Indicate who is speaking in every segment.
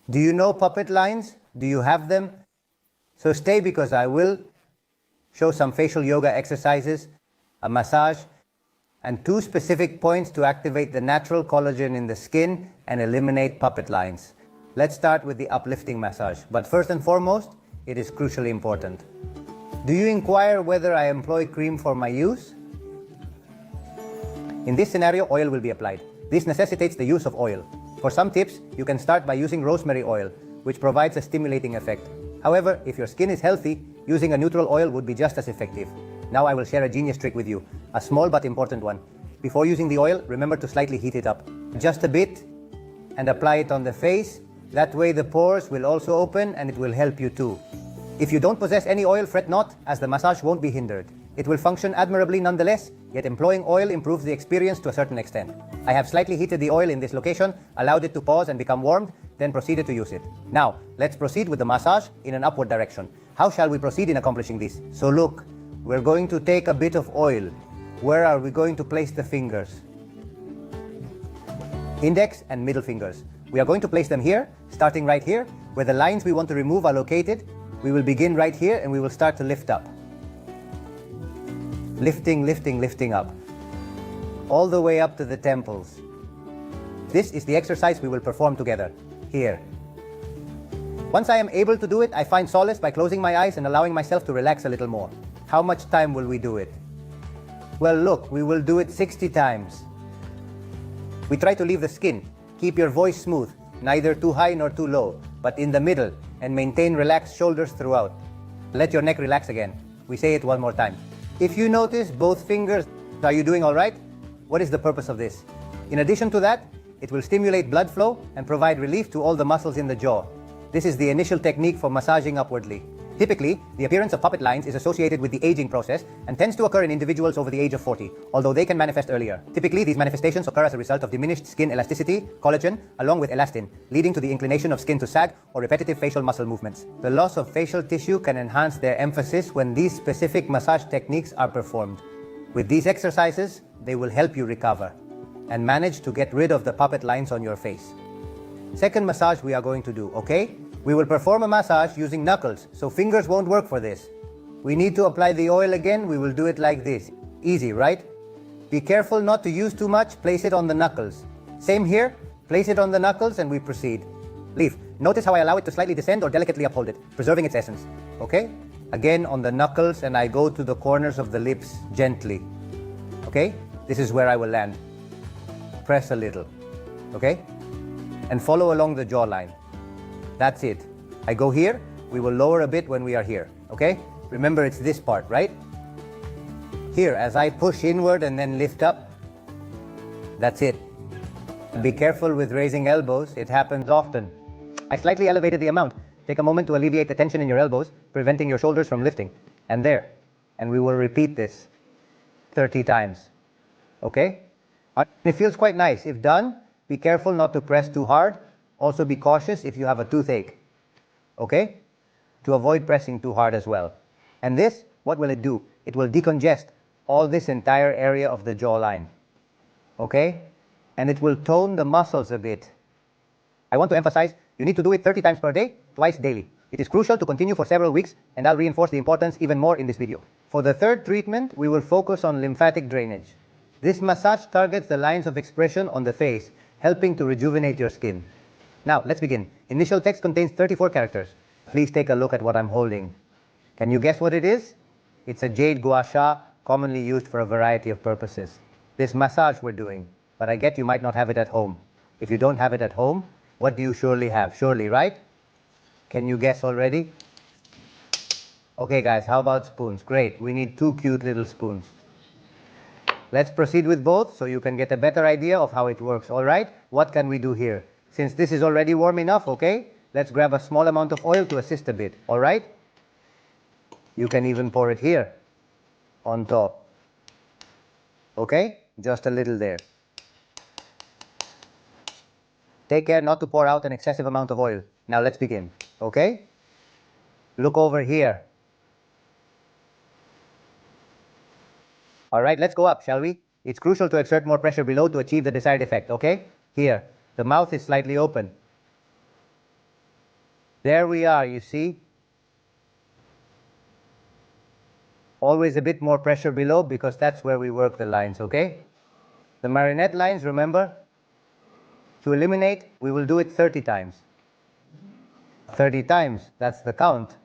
Speaker 1: Do you know puppet lines? Do you have them? So stay, because I will show some facial yoga exercises, a massage, and 2 specific points to activate the natural collagen in the skin and eliminate puppet lines. Let's start with the uplifting massage. But first and foremost, it is crucially important. Do you inquire whether I employ cream for my use? In this scenario, oil will be applied. This necessitates the use of oil. For some tips, you can start by using rosemary oil, which provides a stimulating effect. However, if your skin is healthy, using a neutral oil would be just as effective. Now I will share a genius trick with you, a small but important one. Before using the oil, remember to slightly heat it up. Just a bit, and apply it on the face. That way the pores will also open and it will help you too. If you don't possess any oil, fret not, as the massage won't be hindered. It will function admirably nonetheless, yet employing oil improves the experience to a certain extent. I have slightly heated the oil in this location, allowed it to pause and become warmed, then proceeded to use it. Now, let's proceed with the massage in an upward direction. How shall we proceed in accomplishing this? So look, we're going to take a bit of oil. Where are we going to place the fingers? Index and middle fingers. We are going to place them here, starting right here, where the lines we want to remove are located. We will begin right here and we will start to lift up. Lifting, lifting, lifting up. All the way up to the temples. This is the exercise we will perform together. Here. Once I am able to do it, I find solace by closing my eyes and allowing myself to relax a little more. How much time will we do it? Well, look, we will do it 60 times. We try to leave the skin. Keep your voice smooth, neither too high nor too low, but in the middle, and maintain relaxed shoulders throughout. Let your neck relax again. We say it one more time. If you notice both fingers, are you doing all right? What is the purpose of this? In addition to that, it will stimulate blood flow and provide relief to all the muscles in the jaw. This is the initial technique for massaging upwardly. Typically, the appearance of puppet lines is associated with the aging process and tends to occur in individuals over the age of 40, although they can manifest earlier. Typically, these manifestations occur as a result of diminished skin elasticity, collagen, along with elastin, leading to the inclination of skin to sag or repetitive facial muscle movements. The loss of facial tissue can enhance their emphasis when these specific massage techniques are performed. With these exercises, they will help you recover and manage to get rid of the puppet lines on your face. Second massage we are going to do, okay? We will perform a massage using knuckles, so fingers won't work for this. We need to apply the oil again. We will do it like this. Easy, right? Be careful not to use too much. Place it on the knuckles. Same here. Place it on the knuckles and we proceed. Leave. Notice how I allow it to slightly descend or delicately uphold it, preserving its essence. Okay? Again on the knuckles, and I go to the corners of the lips gently. Okay? This is where I will land. Press a little. Okay? And follow along the jawline. That's it. I go here, we will lower a bit when we are here, okay? Remember, it's this part, right? Here, as I push inward and then lift up, that's it. Be careful with raising elbows, it happens often. I slightly elevated the amount. Take a moment to alleviate the tension in your elbows, preventing your shoulders from lifting. And there. And we will repeat this 30 times, okay? It feels quite nice. If done, be careful not to press too hard. Also be cautious if you have a toothache, okay? To avoid pressing too hard as well. And this, what will it do? It will decongest all this entire area of the jawline, okay? And it will tone the muscles a bit. I want to emphasize, you need to do it 30 times per day, twice daily. It is crucial to continue for several weeks, and I'll reinforce the importance even more in this video. For the third treatment, we will focus on lymphatic drainage. This massage targets the lines of expression on the face, helping to rejuvenate your skin. Now, let's begin. Initial text contains 34 characters. Please take a look at what I'm holding. Can you guess what it is? It's a jade gua sha, commonly used for a variety of purposes. This massage we're doing, but I get you might not have it at home. If you don't have it at home, what do you surely have? Surely, right? Can you guess already? Okay guys, how about spoons? Great, we need 2 cute little spoons. Let's proceed with both so you can get a better idea of how it works, alright? What can we do here? Since this is already warm enough, okay, let's grab a small amount of oil to assist a bit, all right? You can even pour it here, on top. Okay, just a little there. Take care not to pour out an excessive amount of oil. Now let's begin, okay? Look over here. All right, let's go up, shall we? It's crucial to exert more pressure below to achieve the desired effect, okay? Here. The mouth is slightly open. There we are, you see. Always a bit more pressure below because that's where we work the lines, okay? The marionette lines, remember, to eliminate, we will do it 30 times. 30 times, that's the count.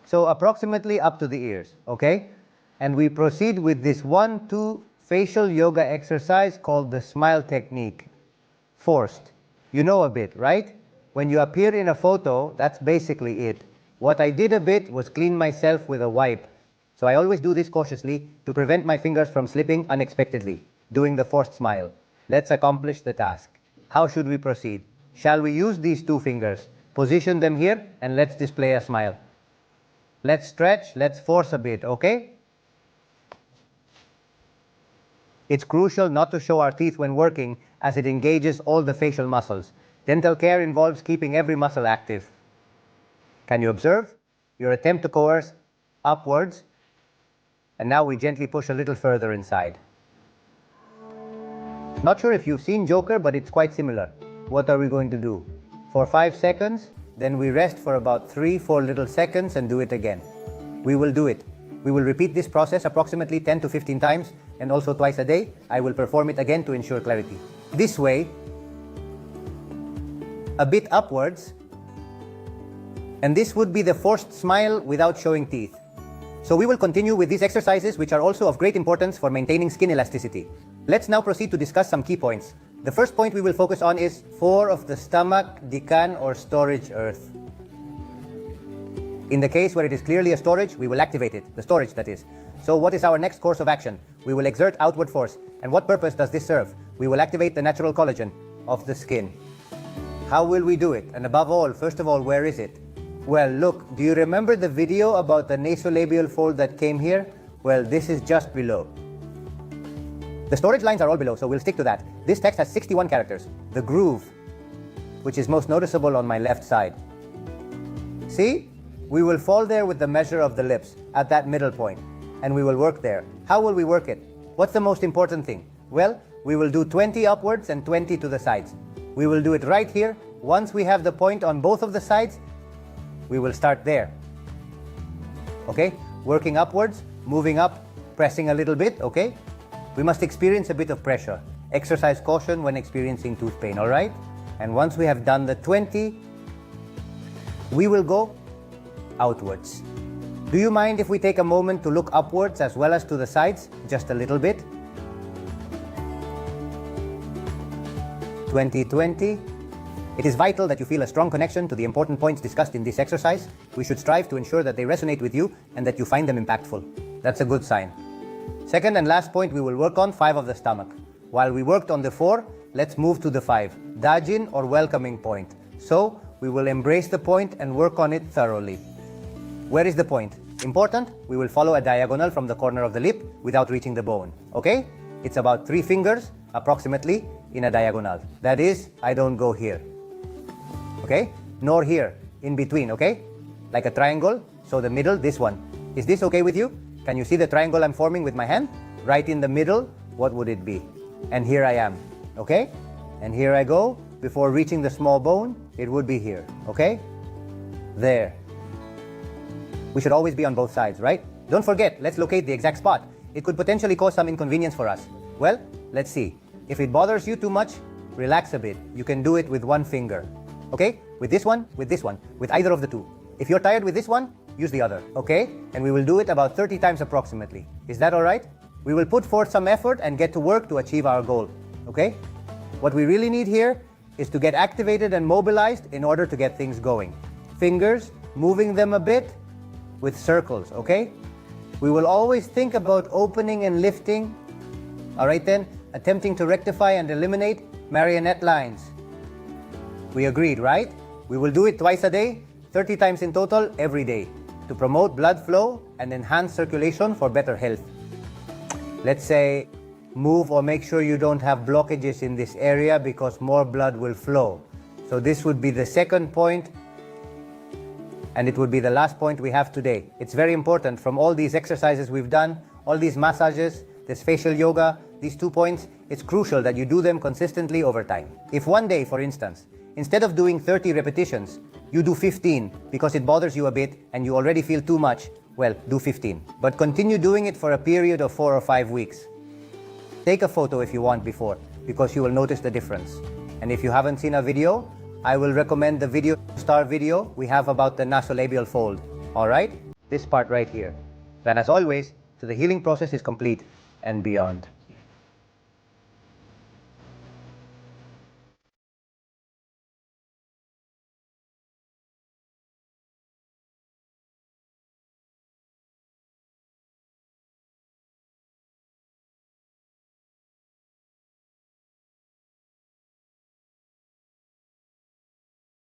Speaker 1: So approximately up to the ears, okay? And we proceed with this 1-2 facial yoga exercise called the smile technique. Forced. You know a bit, right? When you appear in a photo, that's basically it. What I did a bit was clean myself with a wipe. So I always do this cautiously to prevent my fingers from slipping unexpectedly, doing the forced smile. Let's accomplish the task. How should we proceed? Shall we use these 2 fingers? Position them here and let's display a smile. Let's stretch, let's force a bit, okay? It's crucial not to show our teeth when working as it engages all the facial muscles. Dental care involves keeping every muscle active. Can you observe? Your attempt to coerce upwards, and now we gently push a little further inside. Not sure if you've seen Joker, but it's quite similar. What are we going to do? For 5 seconds, then we rest for about 3-4 little seconds and do it again. We will do it. We will repeat this process approximately 10 to 15 times and also twice a day. I will perform it again to ensure clarity. This way, a bit upwards, and this would be the forced smile without showing teeth. So we will continue with these exercises, which are also of great importance for maintaining skin elasticity. Let's now proceed to discuss some key points. The first point we will focus on is 4 of the stomach, decan or storage earth. In the case where it is clearly a storage, we will activate it, the storage that is. So what is our next course of action? We will exert outward force. And what purpose does this serve? We will activate the natural collagen of the skin. How will we do it? And above all, first of all, where is it? Well, look, do you remember the video about the nasolabial fold that came here? Well, this is just below. The storage lines are all below, so we'll stick to that. This text has 61 characters. The groove, which is most noticeable on my left side. See? We will fall there with the measure of the lips at that middle point, and we will work there. How will we work it? What's the most important thing? Well, we will do 20 upwards and 20 to the sides. We will do it right here. Once we have the point on both of the sides, we will start there. Okay? Working upwards, moving up, pressing a little bit, okay? We must experience a bit of pressure. Exercise caution when experiencing tooth pain, all right? And once we have done the 20, we will go outwards. Do you mind if we take a moment to look upwards as well as to the sides? Just a little bit. 20-20. It is vital that you feel a strong connection to the important points discussed in this exercise. We should strive to ensure that they resonate with you and that you find them impactful. That's a good sign. Second and last point, we will work on 5 of the stomach. While we worked on the 4, let's move to the 5, dajin or welcoming point. So, we will embrace the point and work on it thoroughly. Where is the point? Important, we will follow a diagonal from the corner of the lip without reaching the bone, okay? It's about 3 fingers, approximately, in a diagonal. That is, I don't go here, okay? Nor here, in between, okay? Like a triangle, so the middle, this one. Is this okay with you? Can you see the triangle I'm forming with my hand? Right in the middle, what would it be? And here I am, okay? And here I go, before reaching the small bone, it would be here, okay? There. We should always be on both sides, right? Don't forget, let's locate the exact spot. It could potentially cause some inconvenience for us. Well, let's see. If it bothers you too much, relax a bit. You can do it with 1 finger, okay? With this one, with either of the 2. If you're tired with this one, use the other, okay? And we will do it about 30 times approximately. Is that all right? We will put forth some effort and get to work to achieve our goal, okay? What we really need here is to get activated and mobilized in order to get things going. Fingers, moving them a bit with circles, okay? We will always think about opening and lifting. All right then, attempting to rectify and eliminate marionette lines. We agreed, right? We will do it twice a day, 30 times in total every day, to promote blood flow and enhance circulation for better health. Let's say, move or make sure you don't have blockages in this area because more blood will flow. So this would be the second point, and it would be the last point we have today. It's very important from all these exercises we've done, all these massages, this facial yoga, these 2 points, it's crucial that you do them consistently over time. If one day, for instance, instead of doing 30 repetitions, you do 15 because it bothers you a bit and you already feel too much. Well, do 15. But continue doing it for a period of 4 or 5 weeks. Take a photo if you want before, because you will notice the difference. And if you haven't seen a video, I will recommend the video star video we have about the nasolabial fold. Alright? This part right here. Then as always, so the healing process is complete and beyond.